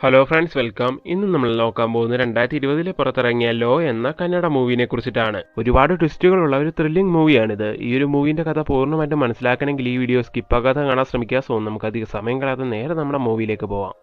Hello friends, welcome. ഇന്ന് നമ്മൾ നോക്കാൻ പോകുന്നത് 2020 പുറത്തിറങ്ങിയ ലോ എന്ന കന്നഡ മൂവിനെ കുറിച്ചിട്ടാണ്. ഒരുപാട് ട്വിസ്റ്റുകളുള്ള ഒരു ത്രില്ലിംഗ് മൂവിയാണിത്. ഈ ഒരു മൂവിന്റെ കഥ പൂർണ്ണമായിട്ടും മനസ്സിലാക്കണമെങ്കിൽ ഈ വീഡിയോ സ്കിപ്പാക്കാതെ കാണാൻ ശ്രമിക്കുക. സോ നമുക്ക് അധികം സമയം കളയാതെ നേരെ നമ്മുടെ മൂവിയിലേക്ക് പോവാം.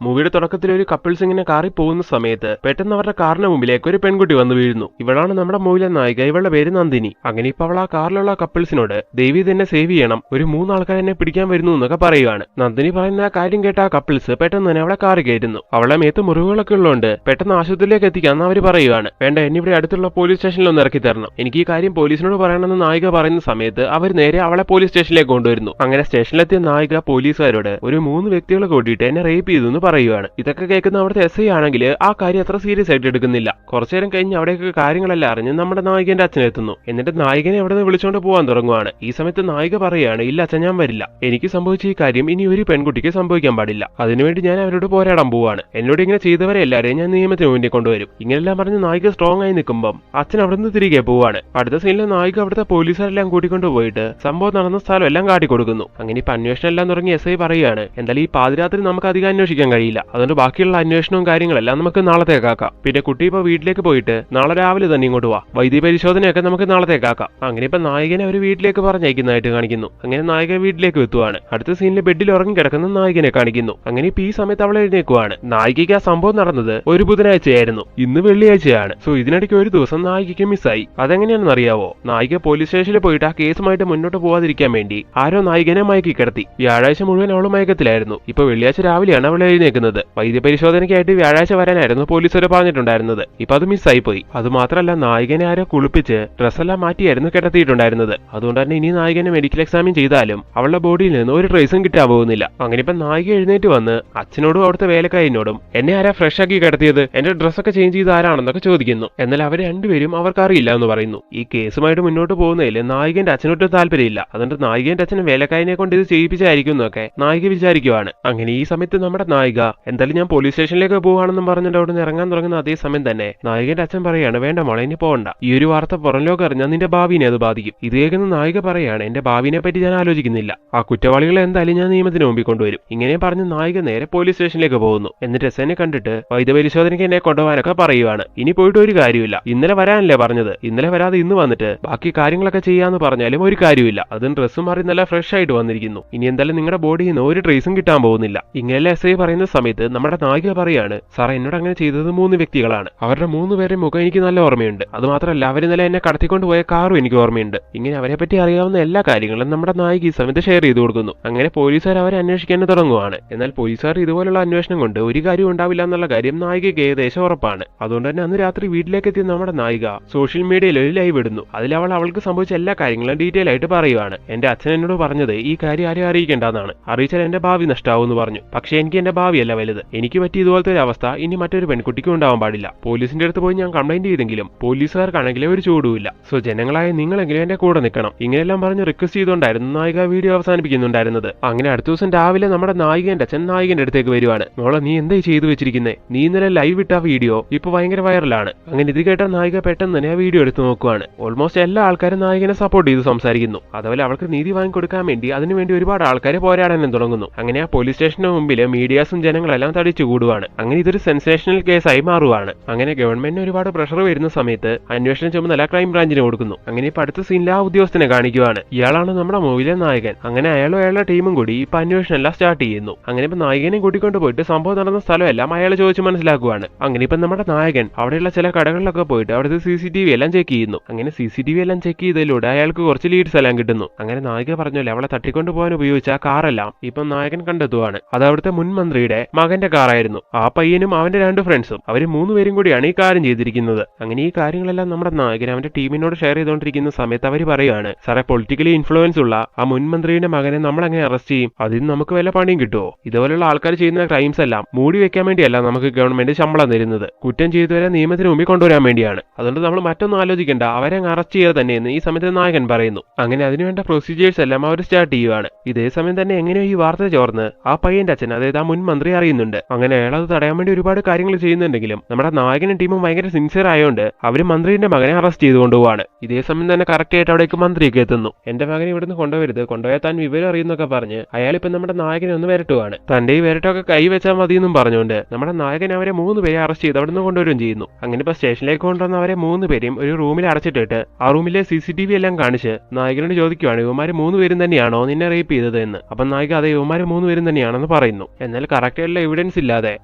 മൂവിയുടെ തുടക്കത്തിൽ ഒരു കപ്പിൾസ് ഇങ്ങനെ കാറിൽ പോകുന്ന സമയത്ത് പെട്ടെന്ന് അവരുടെ കാറിന് മുമ്പിലേക്ക് ഒരു പെൺകുട്ടി വന്ന് വീഴുന്നു. ഇവളാണ് നമ്മുടെ മൂവിലെ നായിക. ഇവളുടെ പേര് നന്ദിനി. അങ്ങനെ ഇപ്പൊ അവൾ ആ കാറിലുള്ള കപ്പിൾസിനോട് ദേവി തന്നെ സേവ് ചെയ്യണം, ഒരു 3 ആൾക്കാർ എന്നെ പിടിക്കാൻ വരുന്നു എന്നൊക്കെ പറയുവാണ്. നന്ദിനി പറയുന്ന ആ കാര്യം കേട്ട ആ കപ്പിൾസ് പെട്ടെന്ന് തന്നെ അവളെ കാറ് കയറ്റുന്നു. അവളെ മേത്ത് മുറിവുകളൊക്കെ ഉള്ളതുകൊണ്ട് പെട്ടെന്ന് ആശുപത്രിയിലേക്ക് എത്തിക്കാന്ന് അവർ പറയുവാണ്. വേണ്ട, എന്നെ ഇവിടെ അടുത്തുള്ള പോലീസ് സ്റ്റേഷനിൽ ഒന്ന് ഇറക്കി തരണം, എനിക്ക് ഈ കാര്യം പോലീസിനോട് പറയണമെന്ന് നായിക പറയുന്ന സമയത്ത് അവർ നേരെ അവളെ പോലീസ് സ്റ്റേഷനിലേക്ക് കൊണ്ടുവരുന്നു. അങ്ങനെ സ്റ്റേഷനിലെത്തിയ നായിക പോലീസുകാരോട് ഒരു 3 വ്യക്തികളെ കൂട്ടിയിട്ട് എന്നെ റേപ്പ് ചെയ്തു പറയുവാണ്. ഇതൊക്കെ കേൾക്കുന്ന അവിടുത്തെ SI ആണെങ്കിൽ ആ കാര്യം അത്ര സീരിയസ് ആയിട്ട് എടുക്കുന്നില്ല. കുറച്ചു നേരം കഴിഞ്ഞ് അവിടേക്ക് കാര്യങ്ങളെല്ലാം അറിഞ്ഞ് നമ്മുടെ നായികന്റെ അച്ഛനെത്തുന്നു. എന്നിട്ട് നായികനെ അവിടെ നിന്ന് വിളിച്ചുകൊണ്ട് പോകാൻ തുടങ്ങുവാണ്. ഈ സമയത്ത് നായിക പറയുകയാണ്, ഇല്ല അച്ഛൻ, ഞാൻ വരില്ല. എനിക്ക് സംഭവിച്ച ഈ കാര്യം ഇനി ഒരു പെൺകുട്ടിക്ക് സംഭവിക്കാൻ പാടില്ല. അതിനുവേണ്ടി ഞാൻ അവരോട് പോരാടാൻ പോവാണ്. എന്നോട് ഇങ്ങനെ ചെയ്തവരെ എല്ലാവരെയും ഞാൻ നിയമത്തിന് മുന്നിൽ കൊണ്ടുവരും. ഇങ്ങനെല്ലാം പറഞ്ഞ് നായിക സ്ട്രോങ് ആയി നിൽക്കുമ്പോൾ അച്ഛൻ അവിടെ നിന്ന് തിരികെ പോവാണ്. അടുത്ത സീനിൽ നായിക അവിടുത്തെ പോലീസുകാരെല്ലാം കൂട്ടിക്കൊണ്ട് പോയിട്ട് സംഭവം നടന്ന സ്ഥലം എല്ലാം കാട്ടിക്കൊടുക്കുന്നു. അങ്ങനെ ഇപ്പൊ അന്വേഷണം എല്ലാം തുടങ്ങി SI പറയുകയാണ്, എന്തായാലും ഈ പാതിരാത്രി നമുക്ക് അധികം അന്വേഷിക്കാൻ കഴിയില്ല, അതുകൊണ്ട് ബാക്കിയുള്ള അന്വേഷണവും കാര്യങ്ങളെല്ലാം നമുക്ക് നാളത്തേക്കാക്കാം. പിന്നെ കുട്ടി ഇപ്പൊ വീട്ടിലേക്ക് പോയിട്ട് നാളെ രാവിലെ തന്നെ ഇങ്ങോട്ട് വാ, വൈദ്യ പരിശോധനയൊക്കെ നമുക്ക് നാളത്തേക്കാക്കാം. അങ്ങനെ ഇപ്പൊ നായികനെ ഒരു വീട്ടിലേക്ക് പറഞ്ഞയക്കുന്നതായിട്ട് കാണിക്കുന്നു. അങ്ങനെ നായിക വീട്ടിലേക്ക് എത്തുവാണ്. അടുത്ത സീനിൽ ബെഡിൽ ഉറങ്ങി കിടക്കുന്ന നായികനെ കാണിക്കുന്നു. അങ്ങനെ ഇപ്പൊ ഈ സമയത്ത് അവൾ എഴുന്നേക്കുവാണ്. നായികയ്ക്ക് ആ സംഭവം നടന്നത് ഒരു ബുധനാഴ്ചയായിരുന്നു, ഇന്ന് വെള്ളിയാഴ്ചയാണ്. സോ ഇതിനിടയ്ക്ക് ഒരു ദിവസം നായികയ്ക്ക് മിസ്സായി. അതെങ്ങനെയാണെന്ന് അറിയാവോ? നായിക പോലീസ് സ്റ്റേഷനിൽ പോയിട്ട് ആ കേസുമായിട്ട് മുന്നോട്ട് പോകാതിരിക്കാൻ വേണ്ടി ആരോ നായികനെ മയക്കി കിടത്തി. വ്യാഴാഴ്ച മുഴുവൻ അവൾ മയക്കത്തിലായിരുന്നു. ഇപ്പൊ വെള്ളിയാഴ്ച രാവിലെയാണ് അവൾ എഴുന്നേക്കുന്നത്. വൈദ്യപരിശോധനയ്ക്കായിട്ട് വ്യാഴാഴ്ച വരാനായിരുന്നു പോലീസുകാർ പറഞ്ഞിട്ടുണ്ടായിരുന്നത്. ഇപ്പൊ അത് മിസ്സായി പോയി. അത് മാത്രമല്ല, നായികനെ ആരോ കുളിപ്പിച്ച് ഡ്രസ്സെല്ലാം മാറ്റിയായിരുന്നു കിടത്തിയിട്ടുണ്ടായിരുന്നത്. അതുകൊണ്ട് തന്നെ ഇനി നായികനെ മെഡിക്കൽ എക്സാമിൻ ചെയ്താലും അവളുടെ ബോഡിയിൽ നിന്ന് ഒരു ട്രേസും കിട്ടാൻ പോകുന്നില്ല. അങ്ങനെ ഇപ്പൊ നായിക എഴുന്നേറ്റ് വന്ന് അച്ഛനോടും അവിടുത്തെ വേലക്കാരനോടും എന്നെ ആരാ ഫ്രഷ് ആക്കി കിടത്തിയത്, എന്റെ ഡ്രസ്സൊക്കെ ചേഞ്ച് ചെയ്ത് ആരാണെന്നൊക്കെ ചോദിക്കുന്നു. എന്നാൽ അവർ രണ്ടുപേരും അവർക്കറിയില്ല എന്ന് പറയുന്നു. ഈ കേസുമായിട്ട് മുന്നോട്ട് പോകുന്നതിൽ നായികന്റെ അച്ഛനൊട്ടും താല്പര്യമില്ല. അതുകൊണ്ട് നായികന്റെ അച്ഛൻ വേലക്കാരനെ കൊണ്ട് ഇത് ചെയ്യിപ്പിച്ചായിരിക്കും എന്നൊക്കെ നായിക വിചാരിക്കുവാണ്. അങ്ങനെ ഈ സമയത്ത് നമ്മുടെ നായിക എന്തായാലും ഞാൻ പോലീസ് സ്റ്റേഷനിലേക്ക് പോവാണെന്നും പറഞ്ഞിട്ട് അവിടെ നിന്ന് ഇറങ്ങാൻ തുടങ്ങുന്ന അതേ സമയം തന്നെ നായികന്റെ അച്ഛൻ പറയാണ്, വേണ്ട മോളെ, ഇനി പോകണ്ട. ഈ ഒരു വാർത്ത പുറം ലോകം അറിഞ്ഞാൽ നിന്റെ ഭാവിനെ അത് ബാധിക്കും. ഇത് കേൾക്കുന്ന നായിക പറയാണ്, എന്റെ ഭാവിനെ പറ്റി ഞാൻ ആലോചിക്കുന്നില്ല, ആ കുറ്റവാളികളെ എന്തായാലും ഞാൻ നിയമത്തിന് മുമ്പിൽ കൊണ്ടുവരും. ഇങ്ങനെ പറഞ്ഞ് നായിക നേരെ പോലീസ് സ്റ്റേഷനിലേക്ക് പോകുന്നു. എന്നിട്ട് SIനെ കണ്ടിട്ട് വൈദ്യപരിശോധനയ്ക്ക് എന്നെ കൊണ്ടുപോകാനൊക്കെ പറയുവാണ്. ഇനി പോയിട്ട് ഒരു കാര്യമില്ല, ഇന്നലെ വരാനല്ലേ പറഞ്ഞത്, ഇന്നലെ വരാതെ ഇന്ന് വന്നിട്ട് ബാക്കി കാര്യങ്ങളൊക്കെ ചെയ്യാന്ന് പറഞ്ഞാലും ഒരു കാര്യമില്ല. അതും ഡ്രസ്സും മാറി നല്ല ഫ്രഷ് ആയിട്ട് വന്നിരിക്കുന്നു. ഇനി എന്തായാലും നിങ്ങളുടെ ബോഡിയിൽ നിന്ന് ഒരു ട്രേസും കിട്ടാൻ പോകുന്നില്ല. ഇങ്ങനെയല്ല SI പറയുന്ന സമയത്ത് നമ്മുടെ നായിക പറയാണ്, സാറേ, എന്നോട് അങ്ങനെ ചെയ്തത് 3 വ്യക്തികളാണ്. അവരുടെ 3 പേരുടെ മുഖം എനിക്ക് നല്ല ഓർമ്മയുണ്ട്. അത് മാത്രമല്ല, അവർ ഇന്നലെ എന്നെ കടത്തിക്കൊണ്ട് പോയ കാറും എനിക്ക് ഓർമ്മയുണ്ട്. ഇങ്ങനെ അവരെ പറ്റി അറിയാവുന്ന എല്ലാ കാര്യങ്ങളും നമ്മുടെ നായിക ഈ സമയത്ത് ഷെയർ ചെയ്ത് കൊടുക്കുന്നു. അങ്ങനെ പോലീസുകാർ അവരെ അന്വേഷിക്കാൻ തുടങ്ങുവാണ്. എന്നാൽ പോലീസുകാർ ഇതുപോലുള്ള അന്വേഷണം കൊണ്ട് ഒരു കാര്യം ഉണ്ടാവില്ല എന്നുള്ള കാര്യം നായികയ്ക്ക് ഏകദേശം ഉറപ്പാണ്. അതുകൊണ്ട് തന്നെ അന്ന് രാത്രി വീട്ടിലേക്ക് എത്തിയ നമ്മുടെ നായിക സോഷ്യൽ മീഡിയയിൽ ഒരു ലൈവ് ഇടുന്നു. അതിൽ അവൾക്ക് സംഭവിച്ച എല്ലാ കാര്യങ്ങളും ഡീറ്റെയിൽ ആയിട്ട് പറയുവാണ്. എന്റെ അച്ഛൻ എന്നോട് പറഞ്ഞത് ഈ കാര്യം ആരെയും അറിയിക്കേണ്ടെന്നാണ്, അറിയിച്ചാൽ എന്റെ ഭാവി നഷ്ടമാവുമെന്ന് പറഞ്ഞു. പക്ഷേ എനിക്ക് എന്റെ ഭാവിയല്ല വലുത്, എനിക്ക് പറ്റി ഇതുപോലത്തെ ഒരു അവസ്ഥ ഇനി മറ്റൊരു പെൺകുട്ടിക്കും ഉണ്ടാവാൻ പാടില്ല. പോലീസിന്റെ അടുത്ത് പോയി ഞാൻ കംപ്ലൈന്റ് ചെയ്തെങ്കിലും പോലീസുകാർക്കാണെങ്കിലും ഒരു ചൂടുമില്ല. സോ ജനങ്ങളായ നിങ്ങളെങ്കിലും എന്റെ കൂടെ നിൽക്കണം. ഇങ്ങനെയെല്ലാം പറഞ്ഞ് റിക്വസ്റ്റ് ചെയ്തുകൊണ്ടായിരുന്നു നായിക വീഡിയോ അവസാനിപ്പിക്കുന്നുണ്ടായിരുന്നത്. അങ്ങനെ അടുത്ത ദിവസം രാവിലെ നമ്മുടെ നായികന്റെ അച്ഛൻ നായികന്റെ അടുത്തേക്ക് വരുവാണ്. മോളെ, നീ എന്താ ചെയ്തു വെച്ചിരിക്കുന്നേ? നീ ഇന്നലെ ലൈവ് ഇട്ട വീഡിയോ ഇപ്പൊ ഭയങ്കര വൈറലാണ്. അങ്ങനെ ഇത് കേട്ട നായിക പെട്ടെന്ന് തന്നെ ആ വീഡിയോ എടുത്ത് നോക്കുവാണ്. ഓൾമോസ്റ്റ് എല്ലാ ആൾക്കാരും നായികനെ സപ്പോർട്ട് ചെയ്ത് സംസാരിക്കുന്നു. അതുപോലെ അവൾക്ക് നീതി വാങ്ങിക്കൊടുക്കാൻ വേണ്ടി അതിനുവേണ്ടി ഒരുപാട് ആൾക്കാർ പോരാടാനും തുടങ്ങുന്നു. അങ്ങനെ ആ പോലീസ് സ്റ്റേഷന് മുമ്പിൽ മീഡിയാസും ജനങ്ങളെല്ലാം തടിച്ചു കൂടുവാണ്. അങ്ങനെ ഇതൊരു സെൻസേഷണൽ കേസായി മാറുവാണ്. അങ്ങനെ ഗവൺമെന്റിന് ഒരുപാട് പ്രഷർ വരുന്ന സമയത്ത് അന്വേഷണം ചുമതല ക്രൈംബ്രാഞ്ചിന് കൊടുക്കുന്നു. അങ്ങനെ ഇപ്പൊ അടുത്ത സീനിൽ ആ ഉദ്യോഗസ്ഥനെ കാണിക്കുവാണ്. ഇയാളാണ് നമ്മുടെ മൂവിലെ നായകൻ. അങ്ങനെ അയാളും അയാളുടെ ടീമും കൂടി ഇപ്പൊ അന്വേഷണം എല്ലാം സ്റ്റാർട്ട് ചെയ്യുന്നു. അങ്ങനെ ഇപ്പൊ നായകനെ കൂട്ടിക്കൊണ്ട് പോയിട്ട് സംഭവം നടന്ന സ്ഥലമെല്ലാം അയാൾ ചോദിച്ച് മനസ്സിലാക്കുവാണ്. അങ്ങനെ ഇപ്പൊ നമ്മുടെ നായകൻ അവിടെയുള്ള ചില കടകളിലൊക്കെ പോയിട്ട് അവിടുത്തെ CCTV എല്ലാം ചെക്ക് ചെയ്യുന്നു. അങ്ങനെ CCTV എല്ലാം ചെക്ക് ചെയ്തതിലൂടെ അയാൾക്ക് കുറച്ച് ലീഡ്സ് എല്ലാം കിട്ടുന്നു. അങ്ങനെ നായിക പറഞ്ഞല്ലേ, അവളെ തട്ടിക്കൊണ്ടു പോകാൻ ഉപയോഗിച്ച ആ കാറെല്ലാം ഇപ്പൊ നായകൻ കണ്ടെത്തുവാണ്. അത് അവിടുത്തെ മുൻ മന്ത്രിയുടെ മകന്റെ കാറായിരുന്നു. ആ പയ്യനും അവന്റെ 2 ഫ്രണ്ട്സും അവര് 3 പേരും കൂടിയാണ് ഈ കാര്യം ചെയ്തിരിക്കുന്നത്. അങ്ങനെ ഈ കാര്യങ്ങളെല്ലാം നമ്മുടെ നായകൻ അവന്റെ ടീമിനോട് ഷെയർ ചെയ്തുകൊണ്ടിരിക്കുന്ന സമയത്ത് അവർ പറയുകയാണ്, സാറേ, പൊളിറ്റിക്കലി ഇൻഫ്ലുവൻസ് ഉള്ള ആ മുൻ മന്ത്രിയുടെ മകനെ നമ്മൾ അങ്ങനെ അറസ്റ്റ് ചെയ്യും, അതിന് നമുക്ക് വല്ല പണിയും കിട്ടുമോ? ഇതുപോലുള്ള ആൾക്കാർ ചെയ്യുന്ന ക്രൈംസ് എല്ലാം മൂടി വെക്കാൻ വേണ്ടിയല്ല നമുക്ക് ഗവൺമെന്റ് ശമ്പളം തരുന്നത്, കുറ്റം ചെയ്തവരെ നിയമത്തിന് മുമ്പിൽ കൊണ്ടുവരാൻ വേണ്ടിയാണ്. അതുകൊണ്ട് നമ്മൾ മറ്റൊന്നും ആലോചിക്കേണ്ട, അവരെ അറസ്റ്റ് ചെയ്യുക തന്നെയെന്ന് ഈ സമയത്ത് നായകൻ പറയുന്നു. അങ്ങനെ അതിനുവേണ്ട പ്രൊസീജിയേഴ്സ് എല്ലാം അവർ സ്റ്റാർട്ട് ചെയ്യുവാണ്. ഇതേ സമയം തന്നെ എങ്ങനെയോ ഈ വാർത്ത ചോർന്ന് ആ പയ്യന്റെ അച്ഛൻ, അതായത് ആ മുൻ മന്ത്രി മന്ത്രി അറിയുന്നുണ്ട്. അങ്ങനെ അയാൾ അത് തടയാൻ വേണ്ടി ഒരുപാട് കാര്യങ്ങൾ ചെയ്യുന്നുണ്ടെങ്കിലും നമ്മുടെ നായകനും ടീമും ഭയങ്കര സിൻസിയർ ആയതുകൊണ്ട് അവര് മന്ത്രിന്റെ മകനെ അറസ്റ്റ് ചെയ്ത് കൊണ്ടുപോവാണ്. ഇതേ സമയം തന്നെ കറക്റ്റ് ആയിട്ട് അവിടേക്ക് മന്ത്രിയൊക്കെ എത്തുന്നു. എന്റെ മകനെ ഇവിടുന്ന് കൊണ്ടുവരുത്, കൊണ്ടുപോയാൽ താൻ വിവരം അറിയുന്നൊക്കെ പറഞ്ഞ് അയാളിപ്പോ നമ്മുടെ നായകനെ ഒന്ന് വരട്ടുവാണ്. തന്റെ ഈ വരട്ടൊക്കെ കൈവച്ചാൽ മതി എന്നും പറഞ്ഞുകൊണ്ട് നമ്മുടെ നായകൻ അവരെ 3 പേരെ അറസ്റ്റ് ചെയ്ത് അവിടുന്ന് കൊണ്ടുവരും ചെയ്യുന്നു. അങ്ങനെ ഇപ്പൊ സ്റ്റേഷനിലേക്ക് കൊണ്ടുവന്ന അവരെ 3 പേരെയും ഒരു റൂമിൽ അടച്ചിട്ടിട്ട് ആ റൂമിലെ CCTV എല്ലാം കാണിച്ച് നായകനോട് ചോദിക്കുവാണ്, ഇവന്മാര് 3 പേരും തന്നെയാണോ നിന്നെ റേപ്പ് ചെയ്തത് എന്ന്. അപ്പൊ നായിക അതെ ഇവന്മാര് 3 പേരും തന്നെയാണെന്ന് പറയുന്നു. എന്നാൽ കറക്റ്റ് ആയിട്ടുള്ള എവിഡൻസ് ഇല്ലാതെ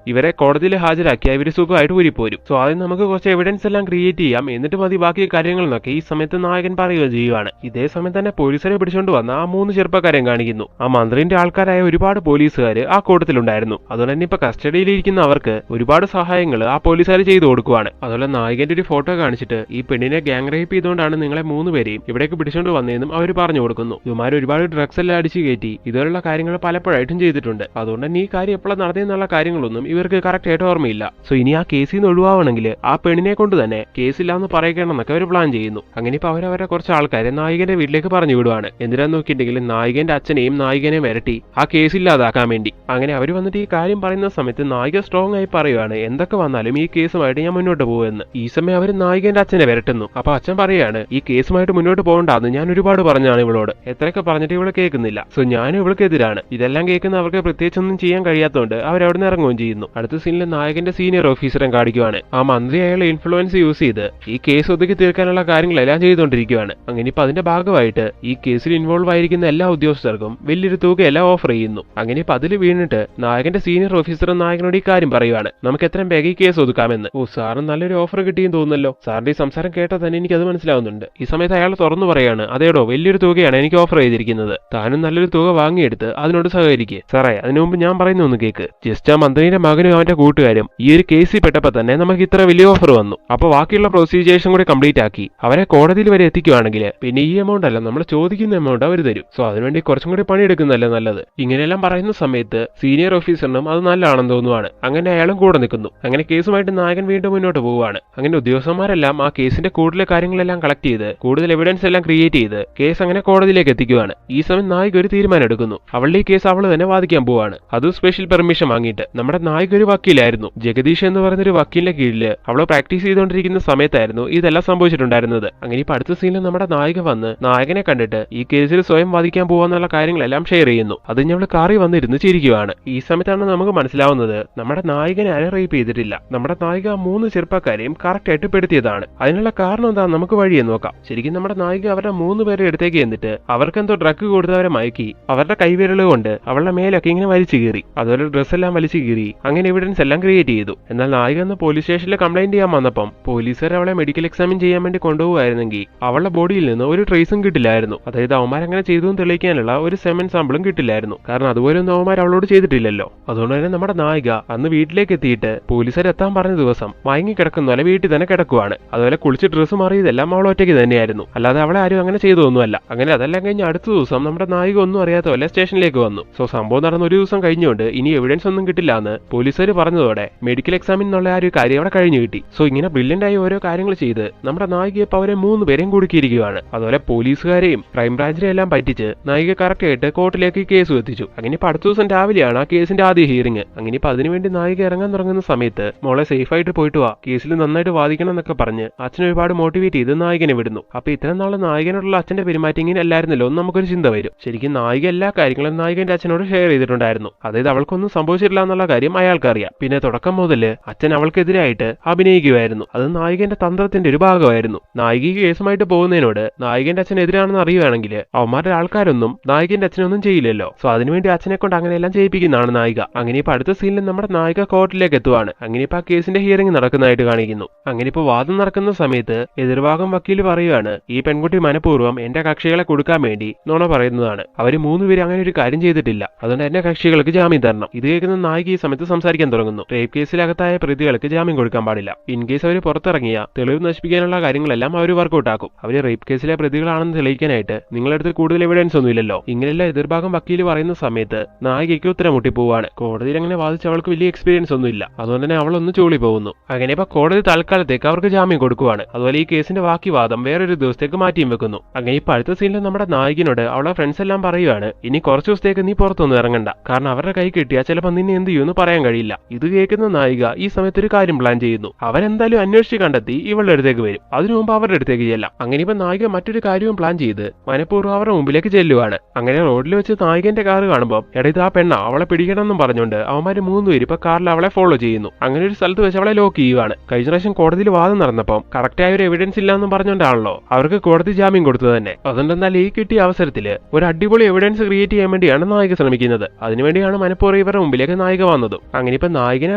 ഇവരെ കോടതിയിൽ ഹാജരാക്കിയ ഇവര് സുഖമായിട്ട് ഊരിപ്പോരും. സോ ആദ്യം നമുക്ക് കുറച്ച് എവിഡൻസ് എല്ലാം ക്രിയേറ്റ് ചെയ്യാം, എന്നിട്ട് മതി ബാക്കി കാര്യങ്ങൾ എന്നൊക്കെ ഈ സമയത്ത് നായകൻ പറയുകയും ചെയ്യുവാണ്. ഇതേ സമയം തന്നെ പോലീസിനെ പിടിച്ചുകൊണ്ട് വന്ന ആ 3 ചെറുപ്പക്കാരെയും കാണിക്കുന്നു. ആ മന്ത്രിന്റെ ആൾക്കാരായ ഒരുപാട് പോലീസുകാർ ആ കൂട്ടത്തിലുണ്ടായിരുന്നു. അതുപോലെ തന്നെ ഇപ്പൊ കസ്റ്റഡിയിലിരിക്കുന്ന അവർക്ക് ഒരുപാട് സഹായങ്ങൾ ആ പോലീസുകാർ ചെയ്തു കൊടുക്കുവാണ്. അതുപോലെ നായകന്റെ ഒരു ഫോട്ടോ കാണിച്ചിട്ട് ഈ പെണ്ണിനെ ഗ്യാങ് റേപ്പ് ചെയ്തുകൊണ്ടാണ് നിങ്ങളെ 3 പേരെയും ഇവിടേക്ക് പിടിച്ചുകൊണ്ട് വന്നതെന്നും അവർ പറഞ്ഞു കൊടുക്കുന്നു. ഇവന്മാർ ഒരുപാട് ഡ്രഗ്സ് എല്ലാം അടിച്ചു കയറ്റി ഇതുപോലുള്ള കാര്യങ്ങൾ പലപ്പോഴായിട്ടും ചെയ്തിട്ടുണ്ട്. അതുകൊണ്ട് തന്നെ ഈ കാര്യം എപ്പോഴും നടത്തിയെന്നുള്ള കാര്യങ്ങളൊന്നും ഇവർക്ക് കറക്റ്റ് ആയിട്ട് ഓർമ്മയില്ല. സോ ഇനി ആ കേസിൽ നിന്ന് ഒഴിവാവണമെങ്കിൽ ആ പെണ്ണിനെ കൊണ്ട് തന്നെ കേസില്ലാന്ന് പറയണമെന്നൊക്കെ അവർ പ്ലാൻ ചെയ്യുന്നു. അങ്ങനെ ഇപ്പൊ അവരവരെ കുറച്ച് ആൾക്കാരെ നായികന്റെ വീട്ടിലേക്ക് പറഞ്ഞു വിടുവാണ്. എന്തിനാന്ന് നോക്കിയിട്ടുണ്ടെങ്കിൽ നായികന്റെ അച്ഛനെയും നായികനെയും വരട്ടി ആ കേസ് ഇല്ലാതാക്കാൻ വേണ്ടി. അങ്ങനെ അവർ വന്നിട്ട് ഈ കാര്യം പറയുന്ന സമയത്ത് നായിക സ്ട്രോങ് ആയി പറയുവാണ്, എന്തൊക്കെ വന്നാലും ഈ കേസുമായിട്ട് ഞാൻ മുന്നോട്ട് പോകുമെന്ന്. ഈ സമയം അവർ നായികന്റെ അച്ഛനെ വരട്ടുന്നു. അപ്പൊ അച്ഛൻ പറയാണ്, ഈ കേസുമായിട്ട് മുന്നോട്ട് പോകണ്ടെന്ന് ഞാൻ ഒരുപാട് പറഞ്ഞാണ് ഇവളോട്, എത്രയൊക്കെ പറഞ്ഞിട്ട് ഇവള് കേൾക്കുന്നില്ല. സോ ഞാനും ഇവൾക്ക് എതിരാണ്. ഇതെല്ലാം കേൾക്കുന്ന അവർക്ക് പ്രത്യേകിച്ചൊന്നും ചെയ്യാൻ കഴിയാത്തതുകൊണ്ട് അവരവിടെ നിന്ന് ഇറങ്ങുകയും ചെയ്യുന്നു. അടുത്ത സീനിൽ നായകന്റെ സീനിയർ ഓഫീസറെ കാണിക്കുവാണ്. ആ മന്ത്രി അയാളെ ഇൻഫ്ലുവൻസ് യൂസ് ചെയ്ത് ഈ കേസ് ഒതുക്കി തീർക്കാനുള്ള കാര്യങ്ങളെല്ലാം ചെയ്തുകൊണ്ടിരിക്കുകയാണ്. അങ്ങനെ ഇപ്പൊ അതിന്റെ ഭാഗമായിട്ട് ഈ കേസിൽ ഇൻവോൾവ് ആയിരിക്കുന്ന എല്ലാ ഉദ്യോഗസ്ഥർക്കും വലിയൊരു തുകയെല്ലാം ഓഫർ ചെയ്യുന്നു. അങ്ങനെ ഇപ്പൊ അതിൽ വീണിട്ട് നായകന്റെ സീനിയർ ഓഫീസർ നായകനോട് ഈ കാര്യം പറയുവാണ്, നമുക്ക് എത്രയും വേഗം ഈ കേസ് ഒതുക്കാമെന്ന്. ഓ സാറിന് നല്ലൊരു ഓഫർ കിട്ടിയെന്ന് തോന്നുന്നല്ലോ. സാറിന്റെ ഈ സംസാരം കേട്ടാൽ തന്നെ എനിക്ക് അത് മനസ്സിലാവുന്നുണ്ട്. ഈ സമയത്ത് അയാൾ തുറന്നു പറയാണ്, അതേടോ വലിയൊരു തുകയാണ് എനിക്ക് ഓഫർ ചെയ്തിരിക്കുന്നത്. താനും നല്ലൊരു തുക വാങ്ങിയെടുത്ത് അതിനോട് സഹകരിക്കുക. സാറേ അതിനു മുമ്പ് ഞാൻ പറയുന്ന ഒന്ന് കേക്ക്. ജസ്റ്റ് ആ മന്ത്രിയുടെ മകനും അവന്റെ കൂട്ടുകാരും ഈ ഒരു കേസിൽ പെട്ടപ്പോ തന്നെ നമുക്ക് ഇത്ര വലിയ ഓഫർ വന്നു. അപ്പൊ ബാക്കിയുള്ള പ്രൊസീജിയേഴ്സും കൂടി കംപ്ലീറ്റ് ആക്കി അവരെ കോടതിയിൽ വരെ എത്തിക്കുവാണെങ്കിൽ പിന്നെ ഈ എമൗണ്ട് അല്ല നമ്മൾ ചോദിക്കുന്ന എമൗണ്ട് അവർ തരും. സോ അതിനുവേണ്ടി കുറച്ചും കൂടി പണിയെടുക്കുന്നതല്ലേ നല്ലത്. ഇങ്ങനെയെല്ലാം പറയുന്ന സമയത്ത് സീനിയർ ഓഫീസറിനും അത് നല്ലതാണെന്ന് തോന്നുവാണ്. അങ്ങനെ അയാളും കൂടെ നിൽക്കുന്നു. അങ്ങനെ കേസുമായിട്ട് നായകൻ വീണ്ടും മുന്നോട്ട് പോവുകയാണ്. അങ്ങനെ ഉദ്യോഗസ്ഥന്മാരെല്ലാം ആ കേസിന്റെ കൂടുതൽ കാര്യങ്ങളെല്ലാം കളക്ട് ചെയ്ത് കൂടുതൽ എവിഡൻസ് എല്ലാം ക്രിയേറ്റ് ചെയ്ത് കേസ് അങ്ങനെ കോടതിയിലേക്ക് എത്തിക്കുവാണ്. ഈ സമയം നായിക ഒരു തീരുമാനം എടുക്കുന്നു. അവളുടെ ഈ കേസ് അവള് തന്നെ വാദിക്കാൻ പോവാണ്. അത് സ്പെഷ്യൽ പെർമിഷൻ വാങ്ങിയിട്ട്. നമ്മുടെ നായിക ഒരു വക്കീലായിരുന്നു. ജഗദീഷ് എന്ന് പറയുന്നൊരു വക്കീലിന്റെ കീഴില് അവള് പ്രാക്ടീസ് ചെയ്തുകൊണ്ടിരിക്കുന്ന സമയത്തായിരുന്നു ഇതെല്ലാം സംഭവിച്ചിട്ടുണ്ടായിരുന്നത്. അങ്ങനെ ഇപ്പൊ അടുത്ത സീനിൽ നമ്മുടെ നായിക വന്ന് നായകനെ കണ്ടിട്ട് ഈ കേസിൽ സ്വയം വാദിക്കാൻ പോവാന്നുള്ള കാര്യങ്ങളെല്ലാം ഷെയർ ചെയ്യുന്നു. അത് ഞങ്ങൾ കാറി വന്നിരുന്ന് ചിരിക്കുവാണ്. ഈ സമയത്താണ് നമുക്ക് മനസ്സിലാവുന്നത് നമ്മുടെ നായകനെ ആരും റേപ്പ് ചെയ്തിട്ടില്ല. നമ്മുടെ നായിക 3 ചെറുപ്പക്കാരെയും കറക്റ്റ് ആയിട്ട് പെടുത്തിയതാണ്. അതിനുള്ള കാരണം എന്താ നമുക്ക് വഴിയെ നോക്കാം. ശരിക്കും നമ്മുടെ നായിക അവരുടെ 3 പേരെ അടുത്തേക്ക് എന്നിട്ട് അവർക്ക് എന്തോ ഡ്രഗ് കൊടുത്ത് അവരെ മയക്കി അവരുടെ കൈവിരൽ കൊണ്ട് അവളുടെ മേലൊക്കെ ഇങ്ങനെ വലിച്ചു കീറി. അതുപോലെ ഡ്രസ് എല്ലാം വലിച്ചു കീറി. അങ്ങനെ എവിഡൻസ് എല്ലാം ക്രിയേറ്റ് ചെയ്തു. എന്നാൽ നായിക എന്ന് പോലീസ് സ്റ്റേഷനിൽ കംപ്ലൈന്റ് ചെയ്യാൻ വന്നപ്പം പോലീസുകാർ അവളെ മെഡിക്കൽ എക്സാമിൻ ചെയ്യാൻ വേണ്ടി കൊണ്ടുപോകുമായിരുന്നെങ്കിൽ അവളുടെ ബോഡിയിൽ നിന്ന് ഒരു ട്രേസും കിട്ടില്ലായിരുന്നു. അതായത് അവന്മാരങ്ങനെ ചെയ്തു തെളിയിക്കാനുള്ള ഒരു സെമൻ സാമ്പിളും കിട്ടില്ലായിരുന്നു. കാരണം അതുപോലെ ഒന്നും അവന്മാർ അവളോട് ചെയ്തിട്ടില്ലല്ലോ. അതുകൊണ്ട് തന്നെ നമ്മുടെ നായിക അന്ന് വീട്ടിലേക്ക് എത്തിയിട്ട് പോലീസുകാർ എത്താൻ പറഞ്ഞ ദിവസം മയങ്ങി കിടക്കുന്ന പോലെ വീട്ടിൽ തന്നെ കിടക്കുവാണ്. അതുപോലെ കുളിച്ച് ഡ്രസ്സ് മാറിയതെല്ലാം അവൾ ഒറ്റയ്ക്ക് തന്നെയായിരുന്നു. അല്ലാതെ അവളെ ആരും അങ്ങനെ ചെയ്തൊന്നുമല്ല. അങ്ങനെ അതെല്ലാം കഴിഞ്ഞ് അടുത്ത ദിവസം നമ്മുടെ നായിക ഒന്നും അറിയാത്ത പോലെ സ്റ്റേഷനിലേക്ക് വന്നു. സോ സംഭവം നടന്ന ഒരു ദിവസം കഴിഞ്ഞുകൊണ്ട് ഇനി എവിഡൻസ് ഒന്നും കിട്ടില്ല എന്ന് പോലീസുകാർ പറഞ്ഞതോടെ മെഡിക്കൽ എക്സാമിൻ എന്നുള്ള ആ ഒരു കാര്യം അവിടെ കഴിഞ്ഞു കിട്ടി. സോ ഇങ്ങനെ ബ്രില്യന്റ് ആയി ഓരോ കാര്യങ്ങൾ ചെയ്ത് നമ്മുടെ നായികയെ ഇപ്പൊ അവരെ 3 പേരെയും കുടുക്കിയിരിക്കുകയാണ്. അതുപോലെ പോലീസുകാരെയും ക്രൈംബ്രാഞ്ചിനെ എല്ലാം പറ്റിച്ച് നായിക കറക്റ്റ് ആയിട്ട് കോർട്ടിലേക്ക് കേസ് എത്തിച്ചു. അങ്ങനെ ഇപ്പൊ അടുത്ത ദിവസം രാവിലെയാണ് ആ കേസിന്റെ ആദ്യ ഹിയറിംഗ്. അങ്ങനെ ഇപ്പൊ അതിനുവേണ്ടി നായിക ഇറങ്ങാൻ തുടങ്ങുന്ന സമയത്ത് മോളെ സേഫ് ആയിട്ട് പോയിട്ട് വാ, കേസിൽ നന്നായിട്ട് വാദിക്കണം എന്നൊക്കെ പറഞ്ഞ് അച്ഛൻ ഒരുപാട് മോട്ടിവേറ്റ് ചെയ്ത് നായകനെ വിടുന്നു. അപ്പൊ ഇത്രയും നാളെ നായകനോടുള്ള അച്ഛന്റെ പെരുമാറ്റം അല്ലായിരുന്നല്ലോ എന്ന് നമുക്കൊരു ചിന്ത വരും. ശരിക്കും നായിക എല്ലാ കാര്യങ്ങളും നായകന്റെ അച്ഛനോട് ഷെയർ ചെയ്തിട്ടുണ്ടായിരുന്നു. അതായത് അവൾക്കൊന്നും സംഭവിച്ചിട്ടില്ല എന്നുള്ള കാര്യം അയാൾക്കറിയാം. പിന്നെ തുടക്കം മുതല് അച്ഛൻ അവൾക്കെതിരായിട്ട് അഭിനയിക്കുമായിരുന്നു. അത് നായകന്റെ തന്ത്രത്തിന്റെ ഒരു ഭാഗമായിരുന്നു. നായിക കേസുമായിട്ട് പോകുന്നതിനോട് നായകന്റെ അച്ഛൻ എതിരാണെന്ന് അറിയുകയാണെങ്കിൽ അവന്മാരുടെ ആൾക്കാരൊന്നും നായകന്റെ അച്ഛനൊന്നും ചെയ്യില്ലല്ലോ. സോ അതിനുവേണ്ടി അച്ഛനെ കൊണ്ട് അങ്ങനെയെല്ലാം ചെയ്യിപ്പിക്കുന്നതാണ് നായിക. അങ്ങനെ ഇപ്പൊ അടുത്ത സീനിൽ നമ്മുടെ നായിക കോർട്ടിലേക്ക് എത്തുവാണ്. അങ്ങനെ ഇപ്പൊ ആ കേസിന്റെ ഹിയറിംഗ് നടക്കുന്നതായിട്ട് കാണിക്കുന്നു. അങ്ങനെ ഇപ്പൊ വാദം നടക്കുന്ന സമയത്ത് എതിർഭാഗം വക്കീൽ പറയുകയാണ്, ഈ പെൺകുട്ടി മനഃപൂർവ്വം എന്റെ കക്ഷികളെ കൊടുക്കാൻ വേണ്ടി നുണ പറയുന്നതാണ്. അവര് 3 പേര് അങ്ങനെ ഒരു കാര്യം ചെയ്തിട്ടില്ല. അതുകൊണ്ട് എന്റെ കക്ഷികൾക്ക് ജാമ്യം തരണം. ഇത് കേൾക്കുന്ന നായിക ഈ സമയത്ത് സംസാരിക്കാൻ തുടങ്ങുന്നു. റേപ്പ് കേസിലകത്തായ പ്രതികൾക്ക് ജാമ്യം കൊടുക്കാൻ പാടില്ല. ഇൻ കേസ് അവർ പുറത്തിറങ്ങിയ തെളിവ് നശിപ്പിക്കാനുള്ള കാര്യങ്ങളെല്ലാം അവർ വർക്കൗട്ട് ആക്കും. അവര് റേപ്പ് കേസിലെ പ്രതികളാണെന്ന് തെളിയിക്കാനായിട്ട് നിങ്ങളടുത്ത് കൂടുതൽ എവിഡൻസ് ഒന്നുമില്ലല്ലോ. ഇങ്ങനെയുള്ള എതിർഭാഗം വക്കീൽ പറയുന്ന സമയത്ത് നായികയ്ക്ക് ഉത്തരം മുട്ടിപ്പോവാണ്. കോടതിയിൽ അങ്ങനെ വാദിച്ച് അവൾക്ക് വലിയ എക്സ്പീരിയൻസ് ഒന്നുമില്ല. അതുകൊണ്ട് തന്നെ അവളൊന്ന് ചൂളി പോകുന്നു. അങ്ങനെ ഇപ്പൊ കോടതി തൽക്കാലത്തേക്ക് അവർക്ക് ജാമ്യം കൊടുക്കുവാണ്. അതുപോലെ ഈ കേസിന്റെ ബാക്കി വാദം വേറൊരു ദിവസത്തേക്ക് മാറ്റിയും വെക്കുന്നു. അങ്ങനെ ഇപ്പൊ അടുത്ത സീനിൽ നമ്മുടെ നായകനോട് അവളെ ഫ്രണ്ട്സ് എല്ലാം പറയുവാണ്, ഇനി കുറച്ച് ദിവസത്തേക്ക് നീ പുറത്തൊന്നും ഇറങ്ങണ്ട. കാരണം അവരുടെ കൈ കിട്ടിയ കിട്ടിയാൽ ചിലപ്പോൾ നിന്നെ എന്ത് ചെയ്യുമെന്ന് പറയാൻ കഴിയില്ല. ഇത് കേൾക്കുന്ന നായിക ഈ സമയത്ത് ഒരു കാര്യം പ്ലാൻ ചെയ്യുന്നു. അവരെന്തായാലും അന്വേഷിച്ച് കണ്ടെത്തി ഇവളുടെ അടുത്തേക്ക് വരും. അതിനു മുമ്പ് അവരുടെ അടുത്തേക്ക് ചെല്ലാം. അങ്ങനെ ഇപ്പൊ നായിക മറ്റൊരു കാര്യവും പ്ലാൻ ചെയ്ത് മനഃപൂർവ്വം അവരുടെ മുമ്പിലേക്ക് ചെല്ലുവാണ്. അങ്ങനെ റോഡിൽ വെച്ച് നായികന്റെ കാറ് കാണുമ്പോൾ ഇത് ആ പെണ്ണ, അവളെ പിടിക്കണമെന്നും പറഞ്ഞുകൊണ്ട് അവന്മാര് 3 പേര് ഇപ്പൊ കാറിൽ അവളെ ഫോളോ ചെയ്യുന്നു. അങ്ങനെ ഒരു സ്ഥലത്ത് വെച്ച് അവളെ ലോക്ക് ചെയ്യുവാണ്. കഴിഞ്ഞ പ്രാവശ്യം കോടതിയിൽ വാദം നടന്നപ്പോൾ കറക്റ്റായ ഒരു എവിഡൻസ് ഇല്ലാന്നും പറഞ്ഞുകൊണ്ടാണല്ലോ അവർക്ക് കോടതി ജാമ്യം കൊടുത്തത് തന്നെ. അതുകൊണ്ടെന്നാൽ ഈ കിട്ടിയ അവസരത്തില് ഒരു അടിപൊളി എവിഡൻസ് ക്രിയേറ്റ് ചെയ്യാൻ വേണ്ടിയാണ് നായിക ശ്രമിക്കുന്നത്. അതിനുവേണ്ടിയാണ് മനഃപൂർവ്വം ഇവരുടെ മുമ്പിലേക്ക് നായിക വന്നതും. അങ്ങനെ ഇപ്പൊ നായികനെ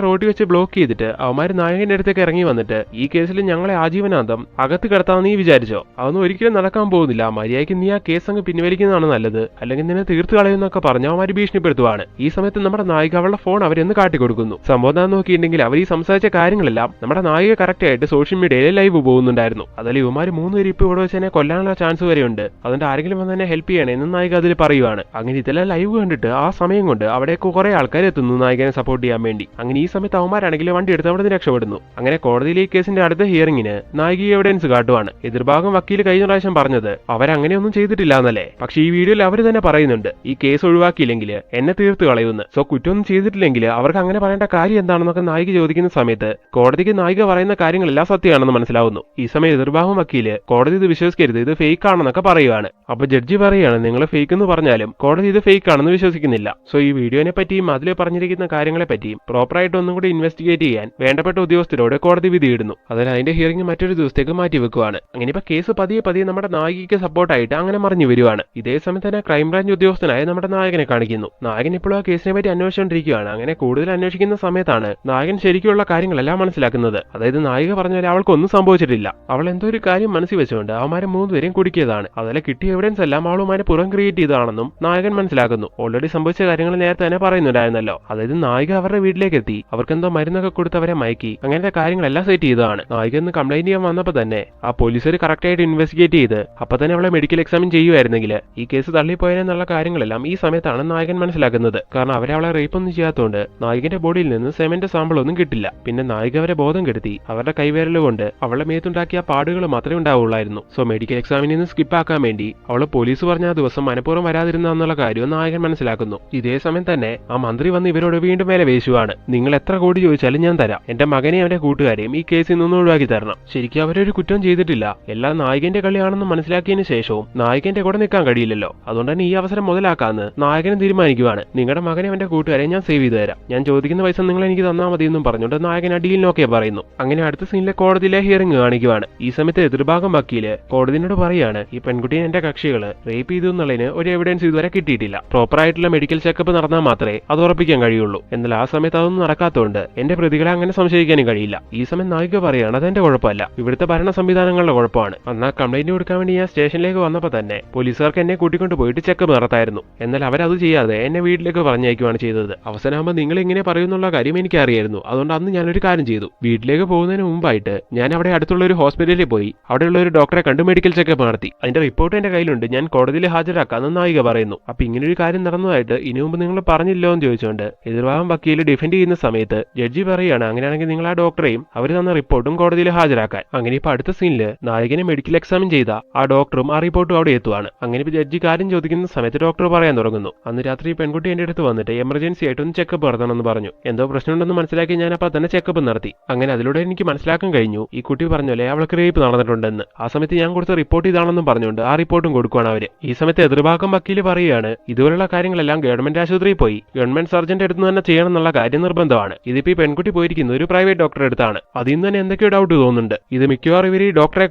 റോഡിൽ വെച്ച് ബ്ലോക്ക് ചെയ്തിട്ട് അവന്മാര് നായകന്റെ അടുത്തേക്ക് ഇറങ്ങി വന്നിട്ട് ഈ കേസിൽ ഞങ്ങളെ ആജീവനാന്തം അകത്ത് കിടത്താമെന്ന് നീ വിചാരിച്ചോ? അതൊന്നും ഒരിക്കലും നടക്കാൻ പോകുന്നില്ല. മര്യാദയ്ക്ക് നീ ആ കേസ് അങ്ങ് പിൻവലിക്കുന്നതാണ് നല്ലത്, അല്ലെങ്കിൽ നിന്നെ തീർത്തു കളയുന്നൊക്കെ പറഞ്ഞ് അവന്മാര് ഭീഷണിപ്പെടുത്തുവാണ്. ഈ സമയത്ത് നമ്മുടെ നായിക അവളുടെ ഫോൺ അവരെന്ന് കാട്ടിക്കൊടുക്കുന്നു. സംഭവം നോക്കിയിട്ടുണ്ടെങ്കിൽ അവർ ഈ സംസാരിച്ച കാര്യങ്ങളെല്ലാം നമ്മുടെ നായിക കറക്റ്റ് ആയിട്ട് സോഷ്യൽ മീഡിയയിൽ ലൈവ് പോകുന്നുണ്ടായിരുന്നു. അതിൽ ഇവന്മാര് 3 പേര് ഇപ്പൊ ഇവിടെ വെച്ച് തന്നെ കൊല്ലാനുള്ള ചാൻസ് വരെയുണ്ട്. അതുകൊണ്ട് ആരെങ്കിലും വന്ന് തന്നെ ഹെൽപ്പ് ചെയ്യണേ എന്ന് നായിക അതിൽ പറയുവാണ്. അങ്ങനെ ഇതെല്ലാം ലൈവ് കണ്ടിട്ട് ആ സമയം കൊണ്ട് അവിടേക്ക് കുറെ ആൾക്കാർ എത്തുന്നു നായികനെ സപ്പോർട്ട് ചെയ്യാൻ വേണ്ടി. അങ്ങനെ ഈ സമയത്ത് അവന്മാരാണെങ്കിൽ വണ്ടി എടുത്ത് അവിടെ നിന്ന് രക്ഷപ്പെടുന്നു. അങ്ങനെ കോടതിയിലെ ഈ കേസിന്റെ അടുത്ത ഹിയറിംഗിന് നായിക എവിഡൻസ് കാട്ടുവാണ്. എതിർഭാഗം വക്കീൽ കഴിഞ്ഞ പ്രാവശ്യം പറഞ്ഞത് അവരങ്ങനെയൊന്നും ചെയ്തിട്ടില്ല എന്നല്ലേ. പക്ഷെ ഈ വീഡിയോയിൽ അവർ തന്നെ പറയുന്നുണ്ട് ഈ കേസ് ഒഴിവാക്കിയില്ലെങ്കിൽ എന്നെ തീർത്തു കളയുന്നു. സോ കുറ്റമൊന്നും ചെയ്തിട്ടില്ലെങ്കിൽ അവർക്ക് അങ്ങനെ പറയേണ്ട കാര്യം എന്താണെന്നൊക്കെ നായിക ചോദിക്കുന്ന സമയത്ത് കോടതിക്ക് നായിക പറയുന്ന കാര്യങ്ങളെല്ലാം സത്യമാണെന്ന് മനസ്സിലാവുന്നു. ഈ സമയം എതിർഭാഗം വക്കീല് കോടതി ഇത് വിശ്വസിക്കരുത്, ഇത് ഫേക്ക് ആണെന്നൊക്കെ പറയുവാണ്. അപ്പൊ ജഡ്ജി പറയാണ് നിങ്ങൾ ഫേക്ക് എന്ന് പറഞ്ഞാലും കോടതി ഇത് ഫേക്ക് ആണെന്ന് വിശ്വസിക്കുന്നില്ല. സോ ഈ വീഡിയോനെ പറ്റിയും അതിൽ പറഞ്ഞിരിക്കുന്ന കാര്യങ്ങളെ പറ്റിയും പ്രോപ്പറായിട്ട് ഒന്നും കൂടി ഇൻവെസ്റ്റിഗേറ്റ് ചെയ്യാൻ വേണ്ടപ്പെട്ട ഉദ്യോഗസ്ഥരോട് കോടതി വിധിയിടുന്നു. അതിൽ അതിന്റെ ഹിയറിംഗ് മറ്റൊരു ദിവസത്തേക്ക് മാറ്റിവെക്കുവാണ്. അങ്ങനെ ഇപ്പൊ കേസ് പതിയെ നമ്മുടെ നായികയ്ക്ക് സപ്പോർട്ടായിട്ട് അങ്ങനെ മറിഞ്ഞു വരുവാണ്. ഇതേ സമയത്ത് തന്നെ ക്രൈംബ്രാഞ്ച് ഉദ്യോഗസ്ഥനായ നമ്മുടെ നായകനെ കാണിക്കുന്നു. നായകൻ ഇപ്പോഴും ആ കേസിനെ പറ്റി അന്വേഷിച്ചുകൊണ്ടിരിക്കുകയാണ്. അങ്ങനെ കൂടുതൽ അന്വേഷിക്കുന്ന സമയത്താണ് നായകൻ ശരിക്കുള്ള കാര്യങ്ങളെല്ലാം മനസ്സിലാക്കുന്നത്. അതായത് നായിക പറഞ്ഞാൽ അവൾക്കൊന്നും സംഭവിച്ചിട്ടില്ല. അവൾ എന്തോ ഒരു കാര്യം മനസ്സിൽ വെച്ചുകൊണ്ട് അവന്മാരെ 3 പേരെയും കുടുക്കിയതാണ്. അതിലെ കിട്ടിയ എവിഡൻസ് എല്ലാം അവളുമാരെ പുറം ക്രിയേറ്റ് ചെയ്തതാണെന്നും നായകൻ മനസ്സിലാക്കുന്നു. ഓൾറെഡി സംഭവിച്ച കാര്യങ്ങൾ നേരത്തെ തന്നെ പറയുന്നുണ്ടായിരുന്നല്ലോ. അതായത് നായിക അവരുടെ വീട്ടിലേക്ക് എത്തി അവർക്ക് എന്തോ മരുന്നൊക്കെ കൊടുത്ത് അവരെ മയക്കി അങ്ങനത്തെ കാര്യങ്ങളെല്ലാം സെറ്റ് ചെയ്തതാണ്. നായിക എന്ന് കംപ്ലൈന്റ് ചെയ്യാൻ വന്നപ്പോൾ തന്നെ ആ പോലീസുകാർ കറക്റ്റ് ആയിട്ട് ഇൻവെസ്റ്റിഗേറ്റ് ചെയ്ത് അപ്പൊ തന്നെ അവളെ മെഡിക്കൽ എക്സാമിൻ ചെയ്യുമായിരുന്നെങ്കിൽ ഈ കേസ് തള്ളിപ്പോയെന്നുള്ള കാര്യങ്ങളെല്ലാം ഈ സമയത്താണ് നായകൻ മനസ്സിലാക്കുന്നത്. കാരണം അവരെ റേപ്പ് ഒന്നും ചെയ്യാത്തതുകൊണ്ട് നായകന്റെ ബോഡിയിൽ നിന്ന് സെമന്റ് സാമ്പിൾ ഒന്നും കിട്ടില്ല. പിന്നെ നായിക അവരെ ബോധം കെടുത്തി അവരുടെ കൈവിരൽ കൊണ്ട് അവളെ മേത്തുണ്ടാക്കിയ പാടുകൾ മാത്രമേ ഉണ്ടാവുള്ളായിരുന്നു. സോ മെഡിക്കൽ എക്സാമിൽ നിന്ന് സ്കിപ്പ് ആക്കാൻ വേണ്ടി അവള് പോലീസ് പറഞ്ഞ ആ ദിവസം മനഃപൂർവ്വം വരാതിരുന്ന എന്നുള്ള കാര്യം നായകൻ മനസ്സിലാക്കുന്നു. ഇതേ സമയം തന്നെ ആ മന്ത്രി വന്ന് ഇവരോട് വീണ്ടും മേലെ വേശുവാണ്. നിങ്ങൾ എത്ര കോടി ചോദിച്ചാലും ഞാൻ തരാം. എന്റെ മകനെയും അവന്റെ കൂട്ടുകാരെയും ഈ കേസിൽ നിന്ന് ഒഴിവാക്കി തരണം. ശരിക്കും അവരൊരു കുറ്റം ചെയ്തിട്ടില്ല. എല്ലാം നായകന്റെ കളിയാണെന്ന് മനസ്സിലാക്കിയതിനു ശേഷവും നായകന്റെ കൂടെ നിൽക്കാൻ കഴിയില്ലല്ലോ. അതുകൊണ്ട് തന്നെ ഈ അവസരം മുതലാക്കാന്ന് നായകൻ തീരുമാനിക്കുവാണ്. നിങ്ങളുടെ മകനെ അവന്റെ കൂട്ടുകാരെ ഞാൻ സേവ് ചെയ്തു തരാം. ഞാൻ ചോദിക്കുന്ന പൈസ നിങ്ങൾ എനിക്ക് തന്നാൽ മതി എന്നും പറഞ്ഞുകൊണ്ട് നായകൻ ഡീലിനൊക്കെ പറയുന്നു. അങ്ങനെ അടുത്ത സീനിലെ കോടതിയിലെ ഹിയറിംഗ് കാണിക്കുവാണ്. ഈ സമയത്ത് എതിർഭാഗം വക്കീല് കോടതിയോട് പറയാണ് ഈ പെൺകുട്ടിയെ എന്റെ കക്ഷികള് റേപ്പ് ചെയ്തു എന്നുള്ളതിന് ഒരു എവിഡൻസ് ഇതുവരെ കിട്ടിയിട്ടില്ല. പ്രോപ്പർ ആയിട്ടുള്ള മെഡിക്കൽ ചെക്കപ്പ് നടന്നാൽ മാത്രമേ അത് ഉറപ്പിക്കാൻ കഴിയുള്ളൂ. എന്നാൽ ആ സമയത്ത് അതൊന്നും നടക്കാത്തതുകൊണ്ട് എന്റെ പ്രതികളെ അങ്ങനെ സംശയിക്കാനും കഴിയില്ല. ഈ സമയം നായിക പറയാണ് അതെന്റെ കുഴപ്പമല്ല, ഇവിടുത്തെ ഭരണ സംവിധാനങ്ങളുടെ കുഴപ്പമാണ്. എന്നാൽ കംപ്ലൈന്റ് കൊടുക്കാൻ വേണ്ടി ഞാൻ സ്റ്റേഷനിലേക്ക് വന്നപ്പോൾ തന്നെ പോലീസുകാർക്ക് എന്നെ കൂട്ടിക്കൊണ്ട് പോയിട്ട് ചെക്കപ്പ് നടത്തായിരുന്നു. എന്നാൽ അവരത് ചെയ്യാതെ എന്നെ വീട്ടിലേക്ക് പറഞ്ഞയക്കുകയാണ് ചെയ്തത്. അവസാനമാകുമ്പോൾ നിങ്ങൾ ഇങ്ങനെ പറയുന്നുള്ള കാര്യം എനിക്കറിയായിരുന്നു. അതുകൊണ്ട് അന്ന് ഞാനൊരു കാര്യം ചെയ്തു. വീട്ടിലേക്ക് പോകുന്നതിന് മുമ്പായിട്ട് ഞാൻ അവിടെ അടുത്തുള്ള ഒരു ഹോസ്പിറ്റലിൽ പോയി അവിടെയുള്ള ഒരു ഡോക്ടറെ കണ്ട് മെഡിക്കൽ ചെക്കപ്പ് നടത്തി. അതിന്റെ റിപ്പോർട്ട് എന്റെ കയ്യിലുണ്ട്, ഞാൻ കോടതിയിൽ ഹാജരാക്കാമെന്ന് നായിക പറയുന്നു. അപ്പൊ ഇങ്ങനെ ഒരു കാര്യം നടന്നതായിട്ട് ഇനി മുമ്പ് നിങ്ങൾ പറഞ്ഞില്ലോ എന്ന് ചോദിച്ചുകൊണ്ട് എതിർഭാഗം വക്കീല് ഡിഫെൻഡ് ചെയ്യുന്ന സമയത്ത് ജഡ്ജി പറയുകയാണ് അങ്ങനെയാണെങ്കിൽ നിങ്ങൾ ആ ഡോക്ടറെയും അവർ തന്ന റിപ്പോർട്ടും കോടതിയിൽ ഹാജരാക്കാൻ. അങ്ങനെ ഇപ്പൊ അടുത്ത സീനില് നായകനെ മെഡിക്കൽ എക്സാമിൻ ചെയ്ത ആ ഡോക്ടറും ആ റിപ്പോർട്ടും അവിടെ എത്തുവാണ്. അങ്ങനെ ഇപ്പൊ ജഡ്ജി കാര്യം ചോദിക്കുന്ന സമയത്ത് ഡോക്ടർ പറയാൻ തുടങ്ങുന്നു അന്ന് രാത്രി പെൺകുട്ടി എന്റെ അടുത്ത് വന്നിട്ട് എമർജൻസി ആയിട്ടൊന്ന് ചെക്കപ്പ് നടത്തണമെന്ന് പറഞ്ഞു. എന്തോ പ്രശ്നമുണ്ടെന്ന് മനസ്സിലാക്കി ഞാൻ അപ്പൊ തന്നെ ചെക്കപ്പ് നടത്തി. അങ്ങനെ അതിലൂടെ എനിക്ക് മനസ്സിലാക്കാൻ കഴിഞ്ഞു ഈ കുട്ടി പറഞ്ഞല്ലേ അവൾക്ക് റേപ്പ് നടന്നിട്ടുണ്ടെന്ന്. ആ സമയത്ത് ഞാൻ കൊടുത്ത റിപ്പോർട്ട് ഇതാണെന്നും പറഞ്ഞുകൊണ്ട് ആ റിപ്പോർട്ടും കൊടുക്കുകയാണ് അവര്. ഈ സമയത്ത് എതിർഭാഗം വക്കീല് പറയുകയാണ് ഇതുപോലുള്ള കാര്യങ്ങളെല്ലാം ഗവൺമെന്റ് ആശുപത്രിയിൽ പോയി ഗവൺമെന്റ് സർജന്റെ അടുത്ത് തന്നെ ചെയ്യണം എന്നുള്ള കാര്യം നിർബന്ധമാണ്. ഇതിപ്പോ ഈ പെൺകുട്ടി പോയിരിക്കുന്നത് ഒരു പ്രൈവറ്റ് ഡോക്ടറെ അടുത്താണ്. അതിൽ നിന്ന് തന്നെ എന്തൊക്കെയോ ഡൗട്ട് തോന്നുന്നുണ്ട്. ഇത് മിക്കവാറും ഇവർ ഈ ഡോക്ടറെ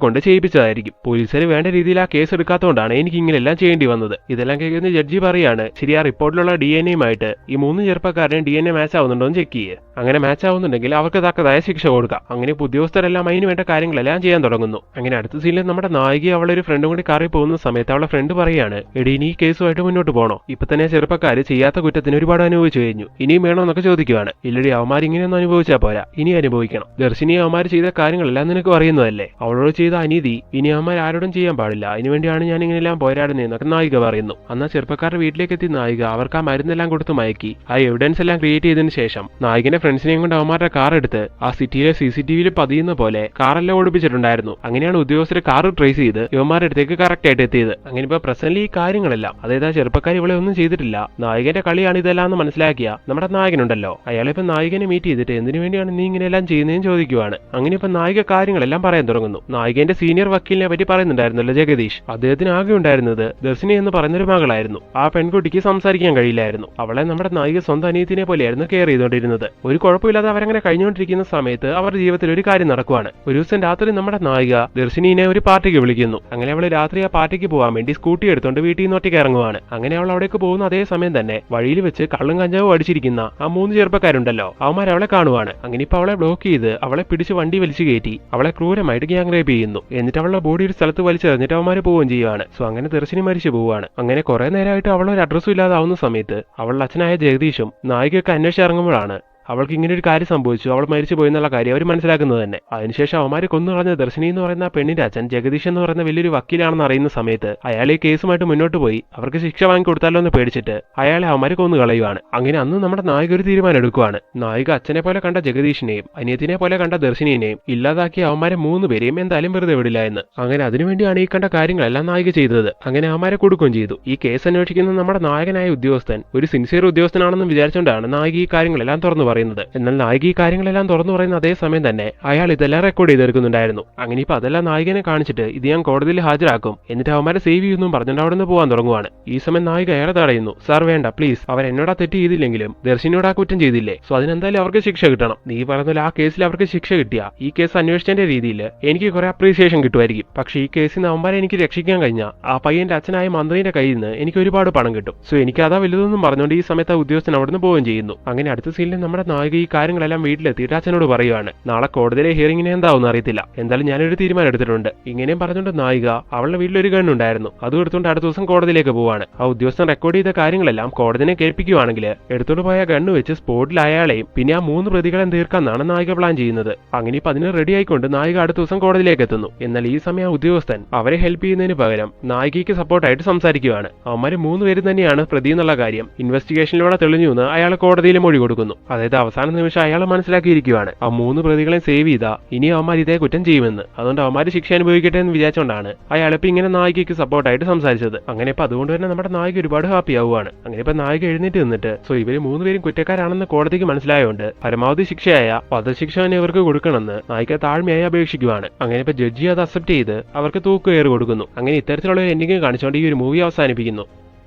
കൊണ്ട് ചെയ്യിപ്പിച്ചതായിരിക്കും. പോലീസുകാർ വേണ്ട രീതിയിൽ ആ കേസ് എടുക്കാത്തതുകൊണ്ടാണ് എനിക്ക് ഇങ്ങനെല്ലാം ചെയ്യേണ്ടി വന്നത്. ഇതെല്ലാം കേൾക്കുന്ന ജഡ്ജി പറയാണ് ശരി ആ റിപ്പോർട്ടിലുള്ള DNA-യുമായിട്ട് ഈ 3 ചെറുപ്പക്കാരനും DNA മാച്ച് ആവുന്നുണ്ടോ എന്ന് ചെക്ക് ചെയ്യുക. അങ്ങനെ മാച്ച് ആവുന്നുണ്ടെങ്കിൽ അവർക്ക് തക്കതായ ശിക്ഷ കൊടുക്കാം. അങ്ങനെ ഉദ്യോഗസ്ഥരെല്ലാം അതിന് വേണ്ട കാര്യങ്ങളെല്ലാം ചെയ്യാൻ തുടങ്ങുന്നു. അങ്ങനെ അടുത്ത സീനിൽ നമ്മുടെ നായിക അവളെ ഒരു ഫ്രണ്ടും കൂടി കാറിൽ പോകുന്ന സമയത്ത് അവളെ ഫ്രണ്ട് പറയാണ് എടി ഇനി ഈ കേസുമായിട്ട് മുന്നോട്ട് പോകണോ? ഇപ്പൊ തന്നെ ചെറുപ്പക്കാര് ചെയ്യാത്ത കുറ്റത്തിന് ഒരുപാട് അനുഭവിച്ചു കഴിഞ്ഞു, ഇനിയും വേണോ എന്നൊക്കെ ചോദിക്കുവാണ്. ഇല്ലടി അവന്മാർ ഇങ്ങനെയൊന്നും അനുഭവിച്ചാൽ പോരാ, ഇനി അനുഭവിക്കണം. ദർശിനി അവന്മാർ ചെയ്ത കാര്യങ്ങളെല്ലാം നിനക്ക് അറിയുന്നതല്ലേ, അവളോട് ചെയ്ത അനീതി ഇനി അവന്മാർ ആരോടും ചെയ്യാൻ പാടില്ല, അതിനുവേണ്ടിയാണ് ഞാൻ ഇങ്ങനെല്ലാം പോരാടുന്നതെന്നൊക്കെ നായിക പറയുന്നു. അന്നാ ചെറുപ്പക്കാരുടെ വീട്ടിലേക്ക് എത്തി നായിക അവർക്ക് ആ മരുന്നെല്ലാം കൊടുത്ത് മയക്കി ആ എവിഡൻസ് എല്ലാം ക്രിയേറ്റ് ചെയ്തതിനു ശേഷം നായികന്റെ ഫ്രണ്ട്സിനെയും കൊണ്ട് അവന്മാരുടെ കാർ എടുത്ത് ആ സിറ്റിയിലെ CCTV-യിൽ പതിയുന്ന പോലെ കാറെല്ലാം ഓടിപ്പിച്ചിട്ടുണ്ടായിരുന്നു. അങ്ങനെയാണ് ഉദ്യോഗസ്ഥർ കാർ ട്രേസ് ചെയ്ത് ഇവന്മാരുടെ അടുത്തേക്ക് കറക്റ്റ് ആയിട്ട് എത്തിയത്. അങ്ങനെ ഇപ്പൊ പ്രസന്റ്ലി ഈ കാര്യങ്ങളെല്ലാം അതായത് ആ ചെറുപ്പക്കാർ ഇവളെ ഒന്നും ചെയ്തിട്ടില്ല, നായകന്റെ കളിയാണ് ഇതെല്ലാം എന്ന് മനസ്സിലാക്കിയ നമ്മുടെ നായകനുണ്ടല്ലോ, അയാളിപ്പോ നായികനെ മീറ്റ് ചെയ്തിട്ട് എന്തിനു വേണ്ടിയാണ് നീ ഇങ്ങനെയെല്ലാം ചെയ്യുന്നതെന്ന് ചോദിക്കുവാണ്. അങ്ങനെ ഇപ്പൊ നായിക കാര്യങ്ങളെല്ലാം പറയാൻ തുടങ്ങുന്നു. നായികന്റെ സീനിയർ വക്കീലിനെ പറ്റി പറയുന്നുണ്ടായിരുന്നല്ലോ ജഗദീഷ്, അദ്ദേഹത്തിന് ആകെ ഉണ്ടായിരുന്നത് ദർശിനി എന്ന് പറയുന്നൊരു മകളായിരുന്നു. ആ പെൺകുട്ടിക്ക് സംസാരിക്കാൻ കഴിയില്ലായിരുന്നു. അവളെ നമ്മുടെ നായിക സ്വന്തം അനിയത്തിനെ പോലെയായിരുന്നു കെയർ ചെയ്തുകൊണ്ടിരുന്നത്. ഒരു കുഴപ്പമില്ലാതെ അവരങ്ങനെ കഴിഞ്ഞുകൊണ്ടിരിക്കുന്ന സമയത്ത് അവരുടെ ജീവിതത്തിൽ ഒരു കാര്യം നടക്കുവാണ്. ഒരു ദിവസം രാത്രി നമ്മുടെ നായിക ദർശിനിനെ ഒരു പാർട്ടിക്ക് വിളിക്കുന്നു. അങ്ങനെ അവള് രാത്രി ആ പാർട്ടിക്ക് പോകാൻ വേണ്ടി സ്കൂട്ടി എടുത്തുകൊണ്ട് വീട്ടിൽ നിന്ന് ഒറ്റയ്ക്ക് ഇറങ്ങുവാണ്. അങ്ങനെ അവൾ അവിടേക്ക് പോകുന്ന അതേ സമയം തന്നെ വഴിയിൽ വെച്ച് കള്ളും കഞ്ചാവും അടിച്ചിരിക്കുന്ന ആ 3 ചെറുപ്പക്കാരുണ്ടല്ലോ, അവന്മാർ അവളെ കാണുവാണ്. അങ്ങനെ ഇപ്പൊ അവളെ ബ്ലോക്ക് ചെയ്ത് അവളെ പിടിച്ച് വണ്ടി വലിച്ചു കയറ്റി അവളെ ക്രൂരമായിട്ട് ഗ്യാങ് റേപ്പ് ചെയ്യുന്നു. എന്നിട്ട് അവളുടെ ബോഡി ഒരു സ്ഥലത്ത് വലിച്ചെറിഞ്ഞിട്ട് അവന്മാർ പോവുകയും ചെയ്യുവാണ്. സോ അങ്ങനെ ദർശിനി മരിച്ചു പോവുകയാണ്. അങ്ങനെ കുറെ നേരമായിട്ട് അവളൊരു അഡ്രസ്സും ഇല്ലാതാവുന്ന സമയത്ത് അവളുടെ അച്ഛനായ ജഗദീഷും നായികയൊക്കെ അന്വേഷിച്ചിറങ്ങുമ്പോഴാണ് അവൾക്ക് ഇങ്ങനെ ഒരു കാര്യം സംഭവിച്ചു, അവൾ മരിച്ചു പോയെന്നുള്ള കാര്യം അവർ മനസ്സിലാക്കുന്നത് തന്നെ. അതിനുശേഷം അവന്മാരെ കൊന്നു കളഞ്ഞ ദർശിനി എന്ന് പറയുന്ന പെണ്ണിന്റെ അച്ഛൻ ജഗദീഷ് എന്ന് പറയുന്ന വലിയൊരു വക്കീലാണെന്ന് അറിയുന്ന സമയത്ത് അയാൾ ഈ കേസുമായിട്ട് മുന്നോട്ട് പോയി അവർക്ക് ശിക്ഷ വാങ്ങിക്കൊടുത്താലോ എന്ന് പേടിച്ചിട്ട് അയാളെ അവന്മാരെ കൊന്നു കളയുവാണ്. അങ്ങനെ അന്ന് നമ്മുടെ നായിക ഒരു തീരുമാനം എടുക്കുവാണ്. നായിക അച്ഛനെ പോലെ കണ്ട ജഗദീഷിനെയും അനിയത്തിനെ പോലെ കണ്ട ദർശിനിയെയും ഇല്ലാതാക്കിയ അവന്മാരെ 3 പേരെയും എന്തായാലും വെറുതെ വിടില്ല എന്ന്. അങ്ങനെ അതിനുവേണ്ടിയാണ് ഈ കണ്ട കാര്യങ്ങളെല്ലാം നായിക ചെയ്തത്. അങ്ങനെ അവന്മാരെ കൊടുക്കുകയും ചെയ്തു. ഈ കേസ് അന്വേഷിക്കുന്ന നമ്മുടെ നായകനായ ഉദ്യോഗസ്ഥൻ ഒരു സിൻസിയർ ഉദ്യോഗസ്ഥനാണെന്ന് വിചാരിച്ചുകൊണ്ടാണ് നായിക ഈ കാര്യങ്ങളെല്ലാം തുറന്നു പറയുന്നത്. എന്നാൽ നായിക ഈ കാര്യങ്ങളെല്ലാം തുറന്നു പറയുന്ന അതേ സമയം തന്നെ അയാൾ ഇതെല്ലാം റെക്കോർഡ് ചെയ്തെടുക്കുന്നുണ്ടായിരുന്നു. അങ്ങനെ ഇപ്പൊ അതെല്ലാം നായികനെ കാണിച്ചിട്ട് ഇത് ഞാൻ കോടതിയിൽ ഹാജരാക്കും, എന്നിട്ട് അവന്മാരെ സേവ് ചെയ്യുന്നു പറഞ്ഞിട്ട് അവിടെ നിന്ന് പോകാൻ തുടങ്ങുവാണ്. ഈ സമയം നായിക അയാളെ തടയുന്നു. സാർ വേണ്ട, പ്ലീസ്, അവർ എന്നോട് തെറ്റ് ചെയ്തില്ലെങ്കിലും ദർശിനിയോട് ആ കുറ്റം ചെയ്തില്ലേ, സോ അതിനെന്തായാലും അവർക്ക് ശിക്ഷ കിട്ടണം. നീ പറഞ്ഞ ആ കേസിൽ അവർക്ക് ശിക്ഷ കിട്ടിയ ഈ കേസ് അന്വേഷിച്ചതിന്റെ രീതിയിൽ എനിക്ക് കുറെ അപ്രീസിയേഷൻ കിട്ടുമായിരിക്കും. പക്ഷെ ഈ കേസിൽ നിന്ന് അവന്മാരെ എനിക്ക് രക്ഷിക്കാൻ കഴിഞ്ഞാൽ ആ പയ്യന്റെ അച്ഛനായ മന്ത്രിയുടെ കയ്യിൽ നിന്ന് എനിക്ക് ഒരുപാട് പണം കിട്ടും. സോ എനിക്ക് അതാ വലുതെന്നും പറഞ്ഞുകൊണ്ട് ഈ സമയത്ത് ആ ഉദ്യോഗസ്ഥൻ അവിടെ നിന്ന് പോവുകയും ചെയ്യുന്നു. അങ്ങനെ അടുത്ത സീനിൽ നമ്മുടെ നായിക ഈ കാര്യങ്ങളെല്ലാം വീട്ടിലെത്തിയിട്ട് അച്ഛനോട് പറയുവാണ്. നാളെ കോടതിയിലെ ഹിയറിംഗിന് എന്താവും അറിയത്തില്ല, എന്തായാലും ഞാനൊരു തീരുമാനം എടുത്തിട്ടുണ്ട്. ഇങ്ങനെയും പറഞ്ഞുകൊണ്ട് നായിക അവളുടെ വീട്ടിലൊരു ഗണ്ണുണ്ടായിരുന്നു, അത് എടുത്തുകൊണ്ട് അടുത്ത ദിവസം കോടതിയിലേക്ക് പോവാണ്. ആ ഉദ്യോഗസ്ഥൻ റെക്കോർഡ് ചെയ്ത കാര്യങ്ങളെല്ലാം കോടതിനെ കേൾപ്പിക്കുകയാണെങ്കിൽ എടുത്തോണ്ട് പോയ ഗണ്ണ് വെച്ച് സ്പോട്ടിൽ അയാളെയും പിന്നെ ആ 3 പ്രതികളെ തീർക്കാന്നാണ് നായിക പ്ലാൻ ചെയ്യുന്നത്. അങ്ങനെ ഇപ്പൊ അതിന് റെഡി ആയിക്കൊണ്ട് നായിക അടുത്ത ദിവസം കോടതിയിലേക്ക് എത്തുന്നു. എന്നാൽ ഈ സമയം ആ ഉദ്യോഗസ്ഥൻ അവരെ ഹെൽപ്പ് ചെയ്യുന്നതിന് പകരം നായികയ്ക്ക് സപ്പോർട്ടായിട്ട് സംസാരിക്കുകയാണ്. അവന്മാര് 3 പേരും തന്നെയാണ് പ്രതി എന്നുള്ള കാര്യം ഇൻവെസ്റ്റിഗേഷനിലൂടെ തെളിഞ്ഞു എന്ന് അയാൾ കോടതിയിൽ മൊഴി കൊടുക്കുന്നു. അതായത് അവസാന നിമിഷം അയാൾ മനസ്സിലാക്കിയിരിക്കുകയാണ് ആ 3 പ്രതികളെ സേവ് ചെയ്താ ഇനി അവന്മാർ ഇതേ കുറ്റം ചെയ്യുമെന്ന്. അതുകൊണ്ട് അവന്മാര് ശിക്ഷ അനുഭവിക്കട്ടെ എന്ന് വിചാരിച്ചുകൊണ്ടാണ് അയാളിപ്പോ ഇങ്ങനെ നായികയ്ക്ക് സപ്പോർട്ടായിട്ട് സംസാരിച്ചത്. അങ്ങനെ ഇപ്പൊ അതുകൊണ്ട് തന്നെ നമ്മുടെ നായിക ഒരുപാട് ഹാപ്പി ആവുകയാണ്. അങ്ങനെ ഇപ്പൊ നായിക എഴുന്നേറ്റ് നിന്നിട്ട് സോ ഇവര് 3 പേരും കുറ്റക്കാരാണെന്ന് കോടതിക്ക് മനസ്സിലായതുകൊണ്ട് പരമാവധി ശിക്ഷയായ വധശിക്ഷ തന്നെ ഇവർക്ക് കൊടുക്കണമെന്ന് നായിക താഴ്മയായി അപേക്ഷിക്കുകയാണ്. അങ്ങനെ ഇപ്പൊ ജഡ്ജി അത് അക്സെപ്റ്റ് ചെയ്ത് അവർക്ക് തൂക്കുകയറ് കൊടുക്കുന്നു. അങ്ങനെ ഇത്തരത്തിലുള്ള ഒരു എൻഡിങ് കാണിച്ചുകൊണ്ട് ഈ ഒരു മൂവി അവസാനിപ്പിക്കുന്നു.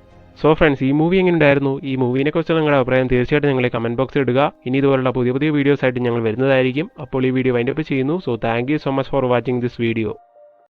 സോ ഫ്രണ്ട്സ്, ഈ മൂവി എങ്ങനെ ഉണ്ടായിരുന്നു? ഈ മൂവിനെ കുറിച്ച് നിങ്ങളുടെ അഭിപ്രായം തീർച്ചയായിട്ടും ഞങ്ങളെ കമന്റ് ബോക്സിൽ ഇടുക. ഇനി ഇതുപോലുള്ള പുതിയ വീഡിയോസ് ആയിട്ട് ഞങ്ങൾ വരുന്നതായിരിക്കും. അപ്പോൾ ഈ വീഡിയോ വൈൻഡ് അപ്പ് ചെയ്യുന്നു. So thank you so much for watching this video.